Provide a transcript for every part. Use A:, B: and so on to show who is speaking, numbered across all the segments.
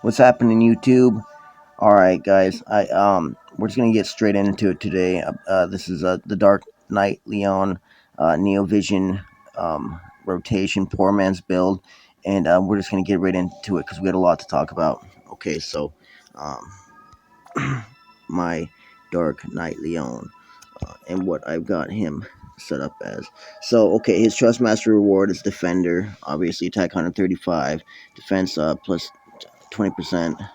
A: What's happening, YouTube? All right, guys. We're just gonna get straight into it today. This is the Dark Knight Leon, Neo Vision, rotation, poor man's build, and we're just gonna get right into it because we got a lot to talk about. Okay, so, um, my Dark Knight Leon, and what I've got him set up as. So, okay, his Trust Master reward is Defender, obviously attack 135, defense plus 20%,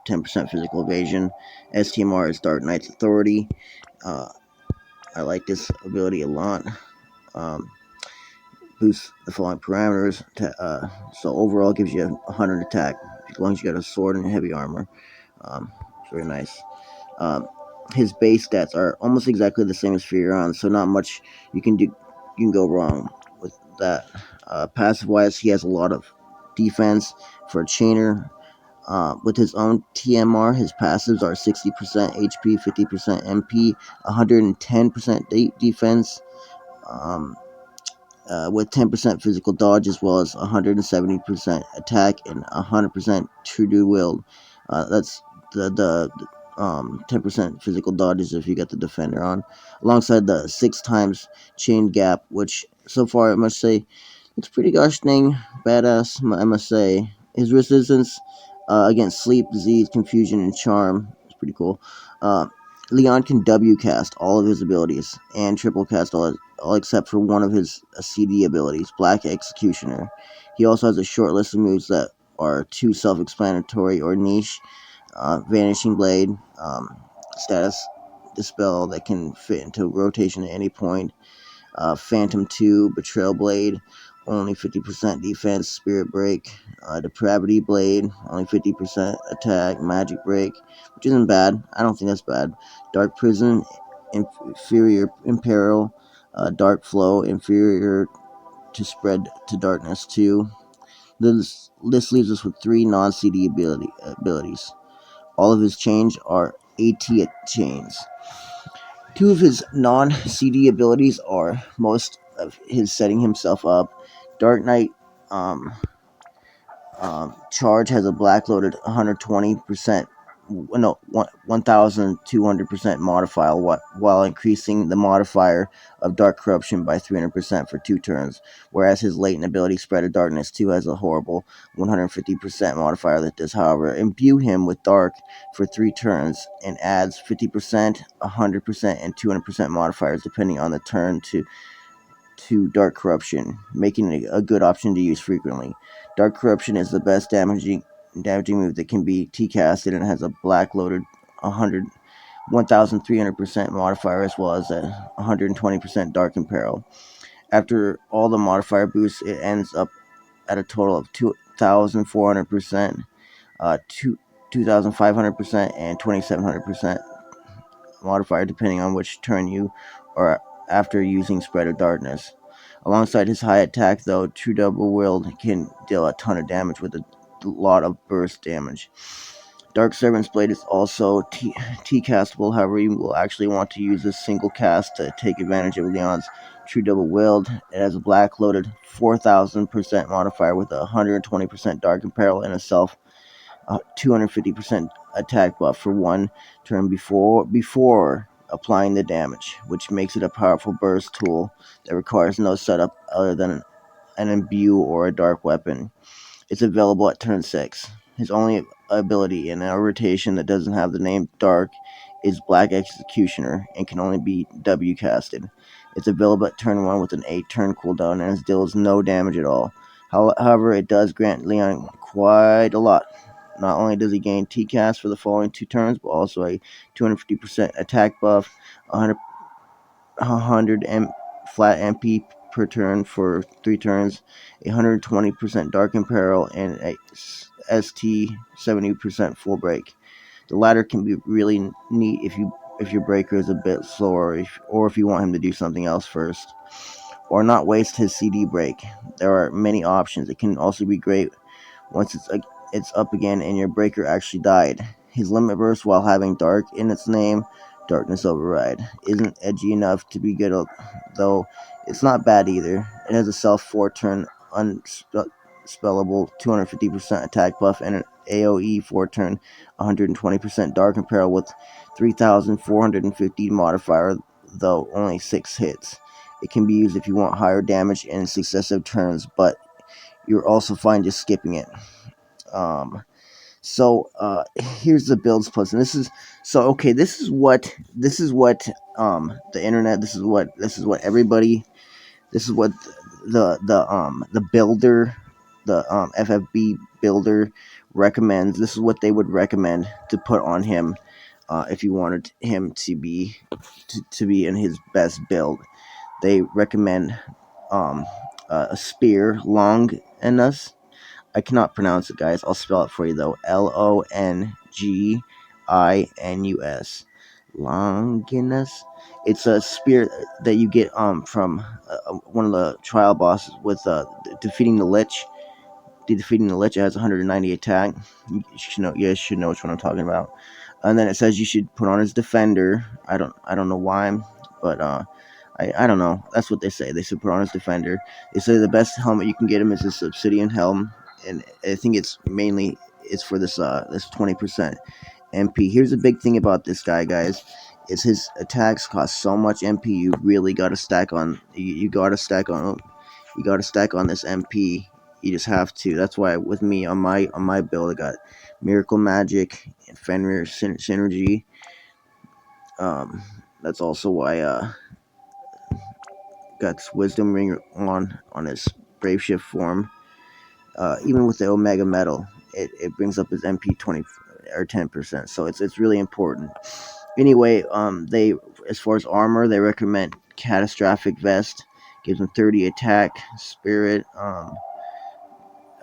A: 10% physical evasion. STMR is Dark Knight's Authority. Uh, I like this ability a lot. Um, boosts the following parameters. So overall, gives you 100 attack as long as you got a sword and heavy armor. It's very nice. Um, his base stats are almost exactly the same as Furion, so not much you can do. You can go wrong with that. Passive wise, he has a lot of defense for a chainer. With his own TMR, his passives are 60% HP, 50% MP, 110% defense, um, with 10% physical dodge, as well as 170% attack and 100% true to will. That's the 10% physical dodges if you get the defender on, alongside the 6 times chain gap, which so far I must say it's pretty gosh dang badass. I must say his resistance against sleep, disease, confusion, and charm is pretty cool. Uh, Leon can W cast all of his abilities and triple cast all except for one of his CD abilities, Black Executioner. He also has a short list of moves that are too self-explanatory or niche. Vanishing Blade, status Dispel that can fit into rotation at any point. Phantom 2, Betrayal Blade, only 50% defense. Spirit Break, Depravity Blade, only 50% attack. Magic Break, which isn't bad. I don't think that's bad. Dark Prison, Inferior Imperil, Dark Flow, Inferior to Spread to Darkness 2. This leaves us with 3 non-CD abilities. All of his chains are AT chains. 2 of his non-CD abilities are most of his setting himself up. Dark Knight um, Charge has a black loaded 120%, no, 1,200% modifier, while increasing the modifier of Dark Corruption by 300% for 2 turns, whereas his latent ability Spread of Darkness 2 has a horrible 150% modifier that does, however, imbue him with Dark for 3 turns and adds 50%, 100%, and 200% modifiers depending on the turn to Dark Corruption, making it a good option to use frequently. Dark Corruption is the best damaging move that can be T-casted and has a black loaded 1,300% modifier as well as a 120% Dark Imperil. After all the modifier boosts, it ends up at a total of 2,400%, 2,500%, and 2,700% modifier depending on which turn you are after using Spread of Darkness. Alongside his high attack, though, True Double Wield can deal a ton of damage with a lot of burst damage. Dark Servant's Blade is also T-castable, however, you will actually want to use this single cast to take advantage of Leon's True Double Wield. It has a black loaded 4,000% modifier with a 120% Dark Imperil and a self 250% attack buff for 1 turn before applying the damage, which makes it a powerful burst tool that requires no setup other than an imbue or a dark weapon. It's available at turn 6. His only ability in a rotation that doesn't have the name Dark is Black Executioner and can only be W casted. It's available at turn 1 with an 8 turn cooldown and it deals no damage at all. However, it does grant Leon quite a lot. Not only does he gain T-cast for the following 2 turns, but also a 250% attack buff, 100 flat MP per turn for 3 turns, 120% Dark Imperil, and a ST 70% full break. The latter can be really neat if your breaker is a bit slower, or if you want him to do something else first, or not waste his CD break. There are many options. It can also be great once it's up again and your breaker actually died. His limit burst, while having dark in its name, Darkness Override, isn't edgy enough to be good, though it's not bad either. It has a self 4 turn unspellable 250% attack buff and AoE 4 turn, 120% Dark Apparel with 3,450 modifier, though only 6 hits. It can be used if you want higher damage in successive turns, but you're also fine just skipping it. Um, Here's the builds plus, and this is what the internet, this is what everybody, this is what the builder, the FFB builder recommends. This is what they would recommend to put on him if you wanted him to be in his best build. They recommend um, a spear long enough. I cannot pronounce it, guys. I'll spell it for you though. Longinus. Longinus. It's a spear that you get from one of the trial bosses with defeating the lich. Defeating the lich, it has 190 attack. You guys should know which one I'm talking about. And then it says you should put on his defender. I don't know why, but I don't know. That's what they say. They should put on his defender. They say the best helmet you can get him is this obsidian helm, and I think it's for this 20% MP. Here's the big thing about this guy, guys. Is his attacks cost so much MP. You really got to stack on. You got to stack on. You got to stack on this MP. You just have to. That's why with me on my build, I got Miracle Magic and Fenrir Synergy. Um, that's also why got Wisdom Ring on his Brave Shift form. Even with the Omega Metal, it brings up his MP 20 or 10%. So it's really important. Anyway, they as far as armor, they recommend Catastrophic Vest. Gives him 30 attack, spirit,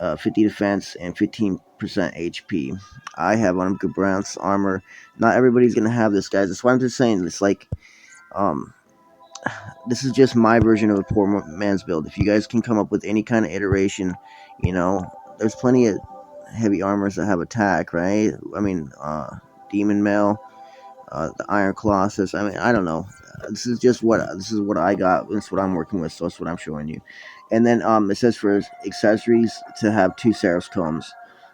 A: 50 defense, and 15% HP. I have on him Gabranth's armor. Not everybody's gonna have this, guys. That's why I'm just saying. It's like um, this is just my version of a poor man's build. If you guys can come up with any kind of iteration, you know, there's plenty of heavy armors that have attack, right? I mean, Demon Mail, the Iron Colossus. I mean, I don't know. This is what I got. This is what I'm working with, so that's what I'm showing you. And then it says for accessories to have 2 Seraph's Combs,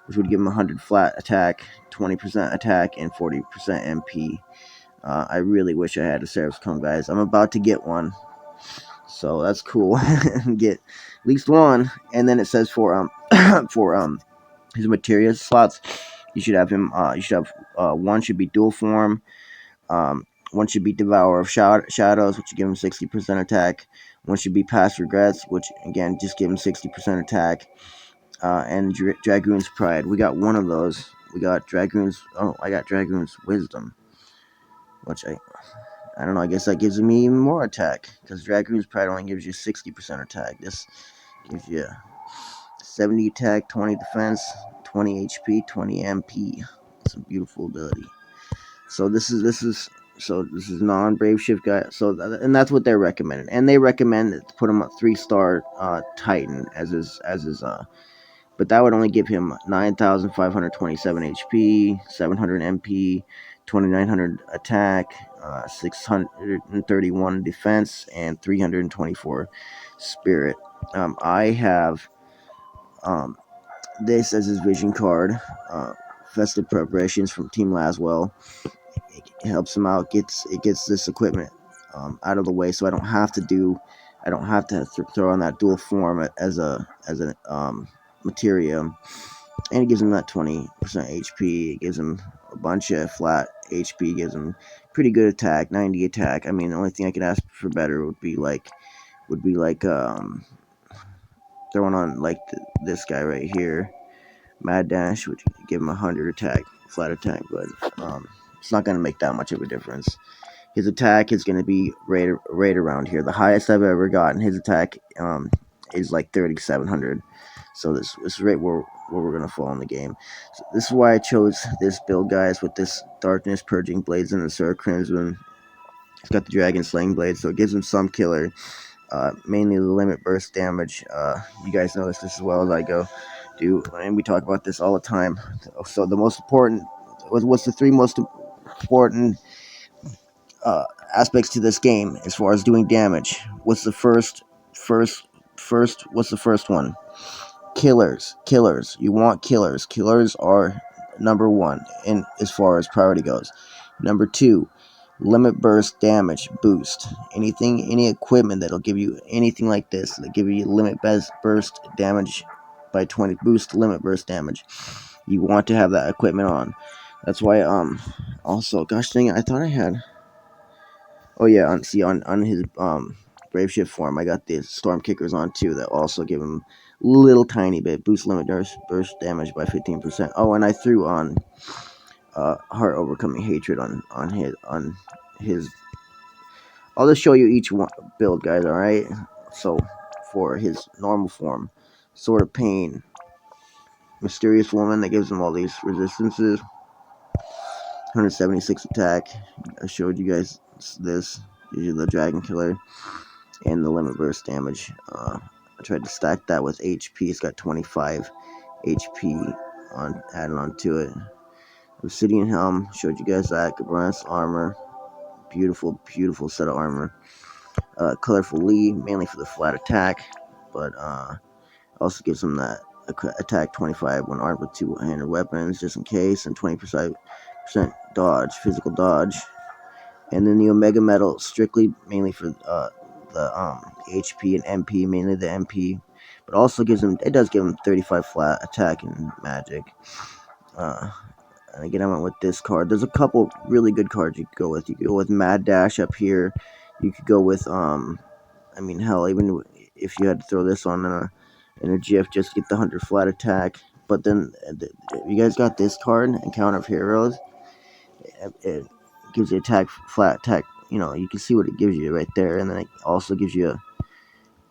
A: which would give him 100 flat attack, 20% attack, and 40% MP. I really wish I had a Seraph's Comb, guys. I'm about to get one, so that's cool. Get at least one. And then it says for for his materia slots, you should have him. You should have one should be dual form. One should be Devourer of Shadows, which would give him 60% attack. One should be Past Regrets, which again just give him 60% attack. And Dragoon's Pride. We got one of those. We got Dragoon's. Oh, I got Dragoon's Wisdom, which I don't know. I guess that gives me even more attack because Dragoon's Pride only gives you 60% attack. This gives you 70 attack, 20 defense, 20 HP, 20 MP. It's a beautiful ability. So this is non-brave shift guy. And that's what they're recommending. And they recommend to put him a 3-star Titan as his but that would only give him 9,527 HP, 700 MP, 2,900 attack, 631 defense, and 324 spirit. I have this as his vision card. Festive preparations from Team Laswell. It helps him out. Gets this equipment out of the way, so I don't have to throw on that dual form as an materia. And it gives him that 20% HP. It gives him a bunch of flat HP. Gives him pretty good attack, 90 attack. I mean, the only thing I could ask for better would be like throwing on like this guy right here, Mad Dash, which would give him 100 attack, flat attack, but it's not gonna make that much of a difference. His attack is gonna be right around here. The highest I've ever gotten his attack is like 3,700. So this is right where we're gonna fall in the game. So this is why I chose this build, guys, with this Darkness Purging Blades and the Sir Crimson. It's got the Dragon Slaying Blade, so it gives him some killer. Mainly the limit burst damage. You guys know this as well as I do, and we talk about this all the time. So the most important, what's the 3 most important uh, aspects to this game as far as doing damage? What's the first? What's the first one? Killers. You want killers. Killers are number one in as far as priority goes. Number two, limit burst damage boost. Any equipment that'll give you anything like this that give you limit burst damage by 20, boost limit burst damage. You want to have that equipment on. That's why also, gosh dang it, I thought I had. Oh yeah, on his brave shift form, I got the storm kickers on too that also give him little tiny bit boost limit burst damage by 15%. Oh, and I threw on heart overcoming hatred on his. I'll just show you each one build, guys. All right. So for his normal form, sword of pain, mysterious woman that gives him all these resistances, 176 attack. I showed you guys this. Usually the dragon killer. And the limit burst damage. I tried to stack that with HP. It's got 25 HP added onto it. Obsidian Helm, showed you guys that. Brass armor, beautiful set of armor. Colorful Lee, mainly for the flat attack, but also gives him that attack 25 when armed with two-handed weapons, just in case, and 20% dodge, physical dodge. And then the Omega Medal, strictly mainly for the HP and MP, mainly the MP, but also does give him 35 flat attack and magic. And again, I went with this card. There's a couple really good cards you could go with. You could go with Mad Dash up here. You could go with I mean, hell, even if you had to throw this on in a GF, just get the 100 flat attack. But then you guys got this card, Encounter of Heroes. It gives you flat attack. You know, you can see what it gives you right there, and then it also gives you a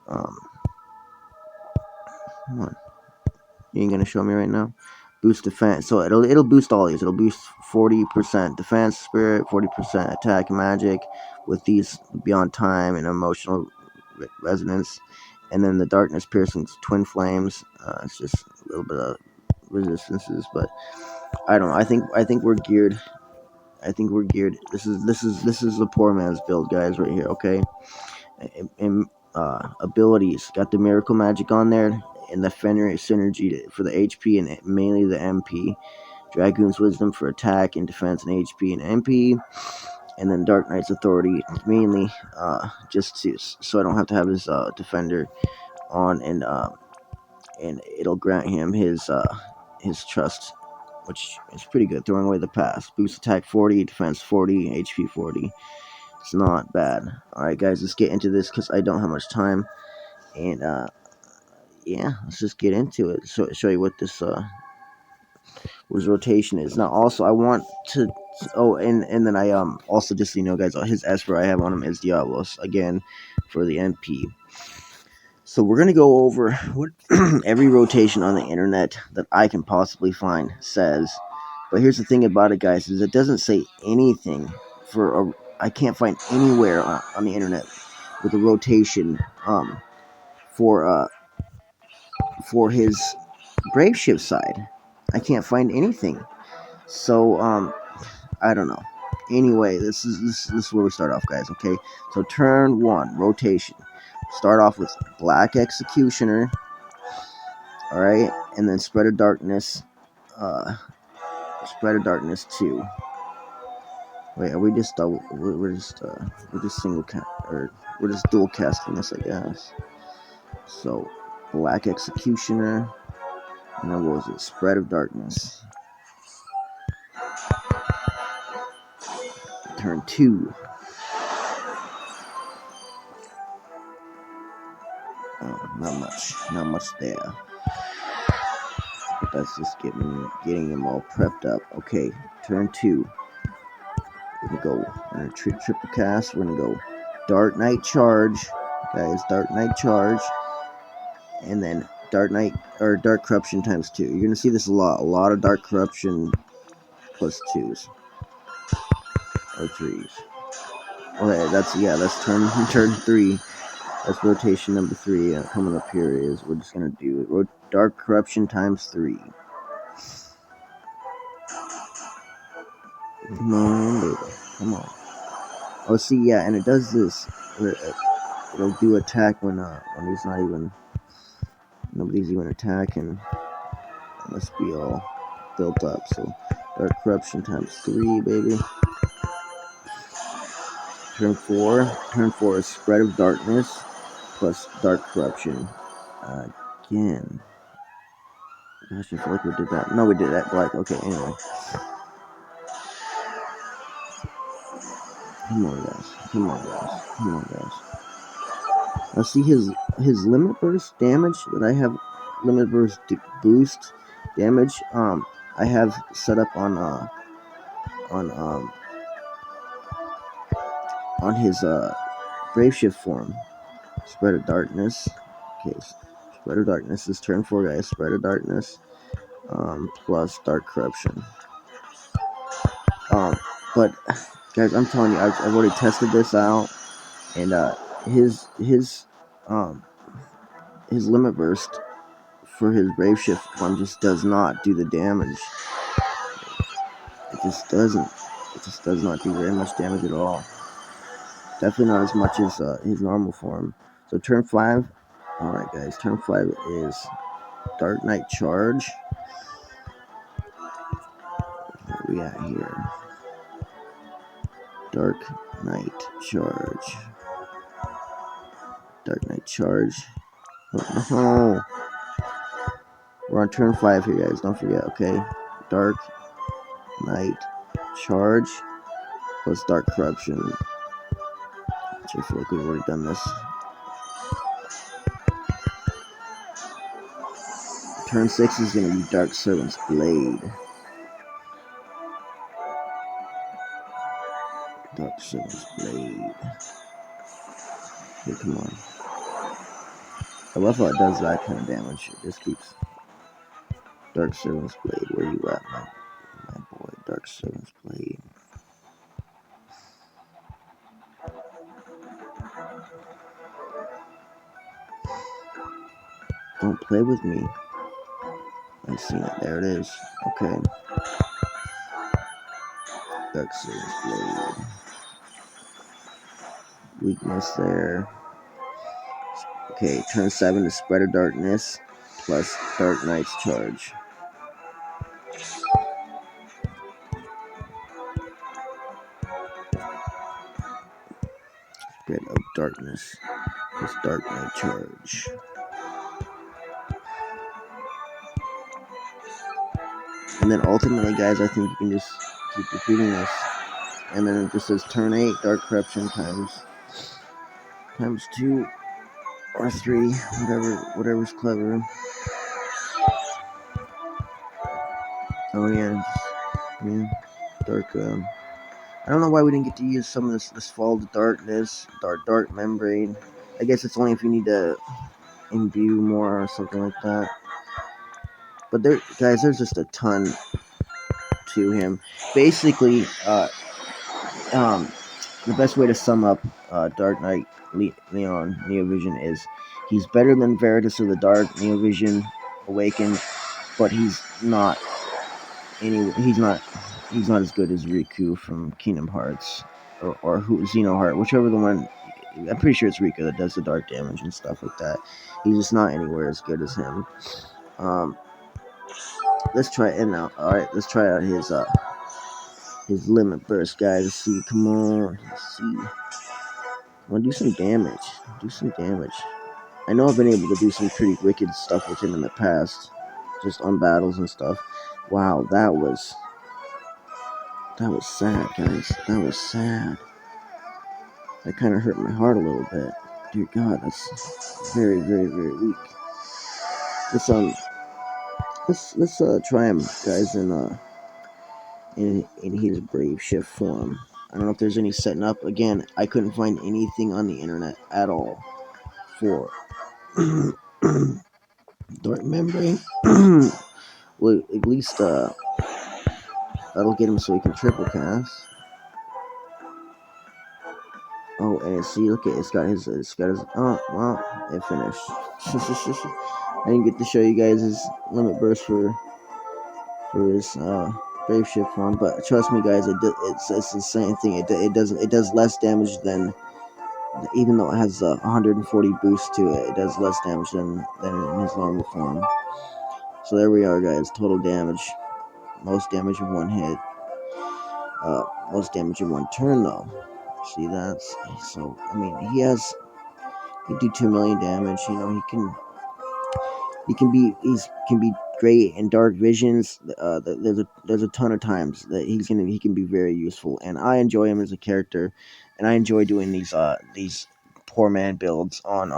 A: come on, you ain't gonna show me right now. Boost defense, so it'll boost all these. It'll boost 40% defense, spirit, 40% attack, and magic, with these beyond time and emotional resonance, and then the darkness piercing twin flames. It's just a little bit of resistances, but I don't know. I think we're geared. This is the poor man's build, guys, right here. Okay, and abilities got the miracle magic on there, and the Fenrir synergy for the HP and mainly the MP. Dragoon's wisdom for attack and defense and HP and MP, and then Dark Knight's authority mainly just so I don't have to have his defender on, and it'll grant him his trust, which is pretty good. Throwing away the past, boost attack 40, defense 40, HP 40. It's not bad. Alright, guys, let's get into this because I don't have much time. And, yeah, let's just get into it. Show you what this, rotation is. Now, also, I want to, oh, and then I, also just, so you know, guys, his Esper I have on him is Diablos, again, for the MP. So we're going to go over what every rotation on the internet that I can possibly find says. But here's the thing about it, guys, is it doesn't say anything I can't find anywhere on the internet with a rotation for his Brave Shift side. I can't find anything. So I don't know. Anyway, this is where we start off, guys. Okay, so turn 1 rotation. Start off with Black Executioner. All right, and then Spread of Darkness. Spread of Darkness 2. Wait, are we just we're just single or we're just dual casting this, I guess. So Black Executioner, and then what was it? Spread of Darkness. Turn 2. Not much there. But that's just getting him all prepped up. Okay, turn 2. We're gonna triple cast. We're gonna go Dark Knight Charge, guys. Dark Knight Charge, and then Dark Knight or Dark Corruption times 2. You're gonna see this a lot of Dark Corruption plus 2s or 3s. Okay, that's turn 3. That's rotation number 3. Coming up here is we're just gonna do Dark Corruption times 3. Come on, baby. Come on. Oh, see, yeah, and it does this. It'll do attack when he's not even Nobody's even attacking. It must be all built up. So Dark Corruption times 3, baby. Turn 4. Turn 4 is Spread of Darkness plus Dark Corruption. Again. Gosh, I feel like we did that. No, we did that black. Okay, anyway. Come on, guys. Come on, guys. Come on, guys. Now see his limit burst damage that I have. Limit burst boost damage. I have set up on on his Brave Shift form. Spread of Darkness. Okay, Spread of Darkness is turn 4, guys. Spread of Darkness. Plus Dark Corruption. But guys, I'm telling you, I've already tested this out, and his his limit burst for his Brave Shift form just does not do the damage. It just doesn't. It just does not do very much damage at all. Definitely not as much as his normal form. So turn 5. All right, guys. Turn 5 is Dark Knight Charge. Where we at here? Dark Knight Charge. Dark Knight Charge. Oh, we're on turn 5 here, guys. Don't forget, okay? Dark Knight Charge plus Dark Corruption. Which I feel like we've already done this. Turn 6 is going to be Dark Servant's Blade. Dark Servant's Blade. Okay, come on. I love how it does that kind of damage. It just keeps Dark Servant's Blade. Where you at, my boy? Dark Servant's Blade. Don't play with me. I seen it. There it is. Okay. Dark Servant's Blade. Weakness there. Okay, turn 7 to Spread of Darkness plus Dark Knight's Charge. Spread of Darkness plus Dark Knight Charge. And then ultimately, guys, I think you can just keep repeating this. And then it just says turn 8, Dark Corruption times 2 or 3, whatever's clever. Oh yeah, Dark. I don't know why we didn't get to use some of this Fall to Darkness, Dark Membrane. I guess it's only if you need to imbue more or something like that. But there, guys, there's just a ton to him. Basically, the best way to sum up Dark Knight Leon Neo-Vision is he's better than Veritas of the Dark Neo-Vision Awakened, but he's not he's not as good as Riku from Kingdom Hearts or Xenoheart, whichever the one. I'm pretty sure it's Riku that does the dark damage and stuff like that. He's just not anywhere as good as him. Let's try it now. All right, let's try out his limit burst, guys. Let's see. Come on, let's see. Well, do some damage. Do some damage. I know I've been able to do some pretty wicked stuff with him in the past, just on battles and stuff. Wow, that was sad, guys. That was sad. That kind of hurt my heart a little bit. Dear God, that's very, very, very weak. Let's try him, guys, in his Brave Shift form. I don't know if there's any setting up. Again, I couldn't find anything on the internet at all for Dark Membrane. Well, at least that'll get him so he can triple cast. Oh, and see, look at it's got his. Oh, well, it finished. I didn't get to show you guys his limit burst for his Brave Shift form, but trust me, guys, it's the same thing. It does less damage than Even though it has a 140 boost to it, it does less damage than in his normal form. So there we are, guys. Total damage. Most damage in one hit. Most damage in one turn, though. See, that's... So, I mean, he do 2 million damage. You know, he can be great in dark visions. There's a ton of times that he can be very useful, and I enjoy him as a character, and I enjoy doing these poor man builds on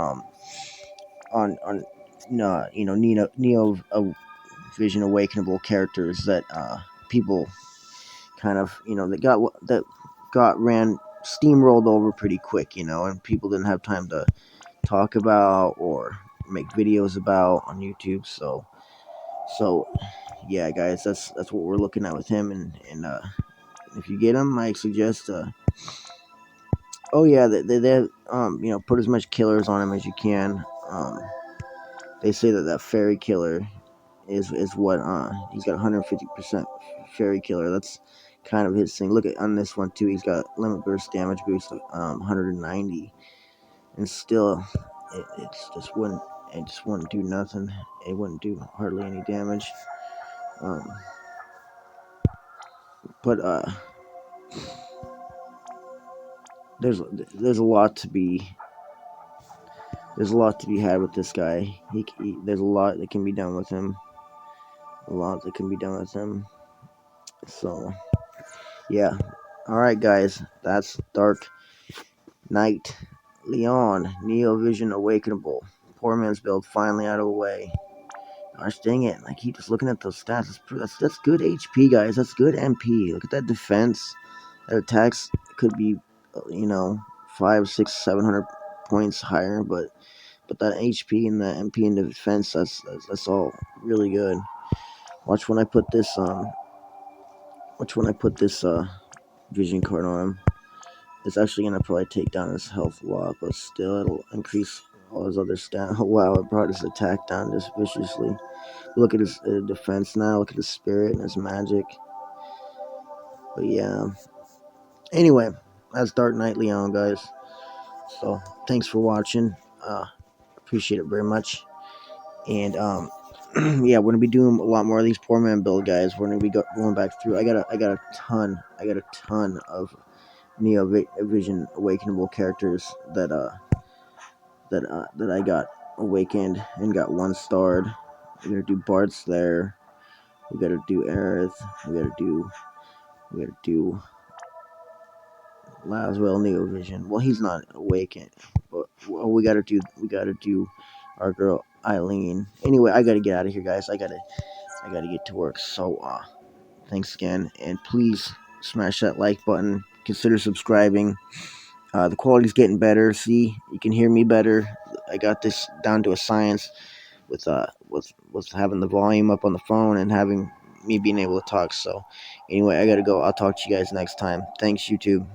A: no, you know, Neo Vision Awakenable characters that people kind of, you know, that got ran steamrolled over pretty quick, you know, and people didn't have time to talk about or make videos about on YouTube. So yeah, guys, that's what we're looking at with him, and if you get him, I suggest oh yeah, they you know, put as much killers on him as you can. They say that fairy killer is what he's got 150% fairy killer. That's kind of his thing. Look at on this one too. He's got limit burst damage boost 190, and still it just wouldn't do nothing. It wouldn't do hardly any damage. Um, but there's there's a lot to be there's a lot to be had with this guy. There's a lot that can be done with him. A lot that can be done with him. So yeah. All right, guys. That's Dark Knight Leon Neo Vision Awakenable. Poor man's build finally out of the way. Gosh dang it! I keep just looking at those stats. That's good HP, guys. That's good MP. Look at that defense. That attacks could be, you know, 5, 6, 700 points higher, but that HP and the MP and the defense, that's all really good. Watch when I put this vision card on him. It's actually gonna probably take down his health a lot, but still it'll increase all his other stats. Oh, wow, it brought his attack down just viciously. Look at his defense now. Look at his spirit and his magic. But yeah. Anyway, that's Dark Knight Leon, guys. So thanks for watching. Appreciate it very much. And yeah, we're gonna be doing a lot more of these poor man build, guys. We're gonna be going back through. I got a ton of Neo Vision Awakenable characters that I got awakened and got 1-starred. We're gonna do Bart Slayer. We gotta do Aerith. We gotta do Laswell Neo Vision. Well, he's not awakened, but well, we gotta do our girl Eileen. Anyway, I gotta get out of here, guys. I gotta get to work. So thanks again, and please smash that like button. Consider subscribing. The quality's getting better. See, you can hear me better. I got this down to a science with having the volume up on the phone and having me being able to talk. So anyway, I gotta go. I'll talk to you guys next time. Thanks, YouTube.